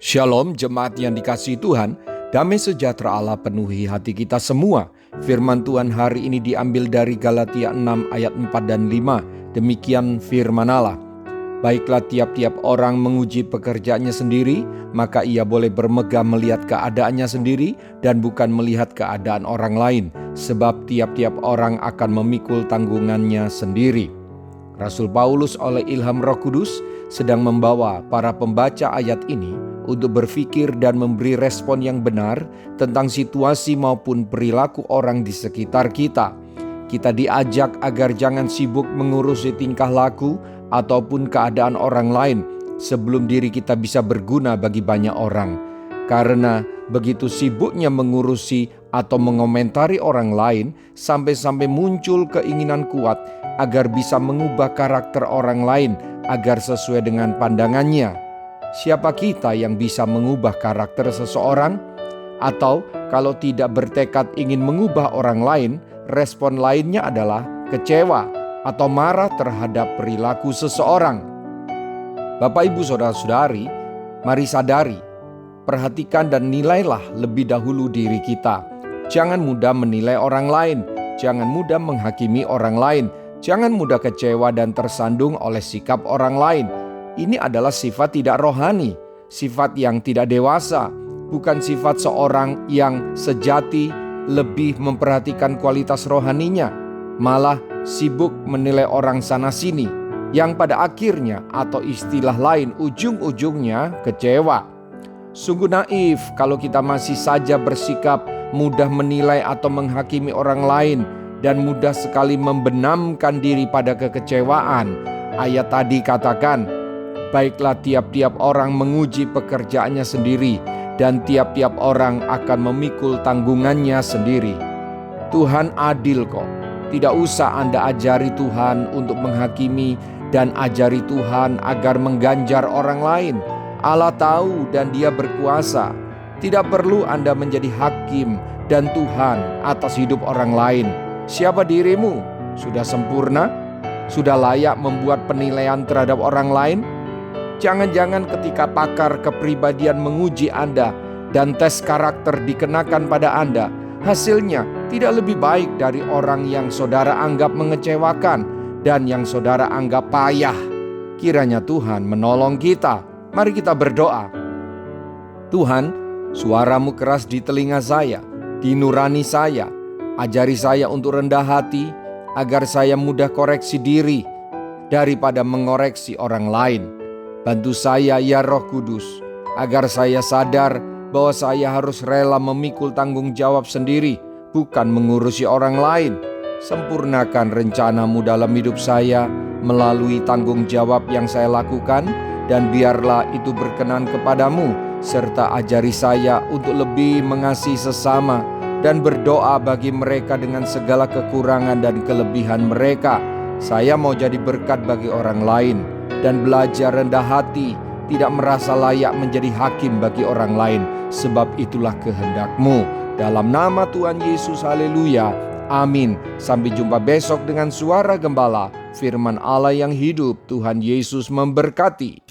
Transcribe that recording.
Shalom jemaat yang dikasihi Tuhan, damai sejahtera Allah penuhi hati kita semua. Firman Tuhan hari ini diambil dari Galatia 6 ayat 4 dan 5. Demikian firman Allah. Baiklah tiap-tiap orang menguji pekerjaannya sendiri, maka ia boleh bermegah melihat keadaannya sendiri dan bukan melihat keadaan orang lain, sebab tiap-tiap orang akan memikul tanggungannya sendiri. Rasul Paulus oleh ilham Roh Kudus sedang membawa para pembaca ayat ini untuk berpikir dan memberi respon yang benar tentang situasi maupun perilaku orang di sekitar kita. Kita diajak agar jangan sibuk mengurusi tingkah laku ataupun keadaan orang lain sebelum diri kita bisa berguna bagi banyak orang. Karena begitu sibuknya mengurusi atau mengomentari orang lain, sampai-sampai muncul keinginan kuat agar bisa mengubah karakter orang lain agar sesuai dengan pandangannya. Siapa kita yang bisa mengubah karakter seseorang? Atau kalau tidak bertekad ingin mengubah orang lain, respon lainnya adalah kecewa atau marah terhadap perilaku seseorang. Bapak, Ibu, Saudara-saudari, mari sadari, perhatikan dan nilailah lebih dahulu diri kita. Jangan mudah menilai orang lain, jangan mudah menghakimi orang lain, jangan mudah kecewa dan tersandung oleh sikap orang lain. Ini adalah sifat tidak rohani, sifat yang tidak dewasa, bukan sifat seorang yang sejati lebih memperhatikan kualitas rohaninya, malah sibuk menilai orang sana-sini, yang pada akhirnya atau istilah lain ujung-ujungnya kecewa. Sungguh naif kalau kita masih saja bersikap mudah menilai atau menghakimi orang lain dan mudah sekali membenamkan diri pada kekecewaan. Ayat tadi katakan, baiklah tiap-tiap orang menguji pekerjaannya sendiri dan tiap-tiap orang akan memikul tanggungannya sendiri. Tuhan adil kok. Tidak usah Anda ajari Tuhan untuk menghakimi dan ajari Tuhan agar mengganjar orang lain. Allah tahu dan Dia berkuasa. Tidak perlu Anda menjadi hakim dan Tuhan atas hidup orang lain. Siapa dirimu? Sudah sempurna? Sudah layak membuat penilaian terhadap orang lain? Jangan-jangan ketika pakar kepribadian menguji Anda dan tes karakter dikenakan pada Anda, hasilnya tidak lebih baik dari orang yang saudara anggap mengecewakan dan yang saudara anggap payah. Kiranya Tuhan menolong kita. Mari kita berdoa. Tuhan, suaramu keras di telinga saya, di nurani saya. Ajari saya untuk rendah hati, agar saya mudah koreksi diri daripada mengoreksi orang lain. Bantu saya ya Roh Kudus, agar saya sadar bahwa saya harus rela memikul tanggung jawab sendiri, bukan mengurusi orang lain. Sempurnakan rencanamu dalam hidup saya melalui tanggung jawab yang saya lakukan, dan biarlah itu berkenan kepadamu, serta ajari saya untuk lebih mengasihi sesama dan berdoa bagi mereka dengan segala kekurangan dan kelebihan mereka. Saya mau jadi berkat bagi orang lain dan belajar rendah hati, tidak merasa layak menjadi hakim bagi orang lain, sebab itulah kehendak-Mu. Dalam nama Tuhan Yesus, haleluya, amin. Sampai jumpa besok dengan suara gembala, firman Allah yang hidup. Tuhan Yesus memberkati.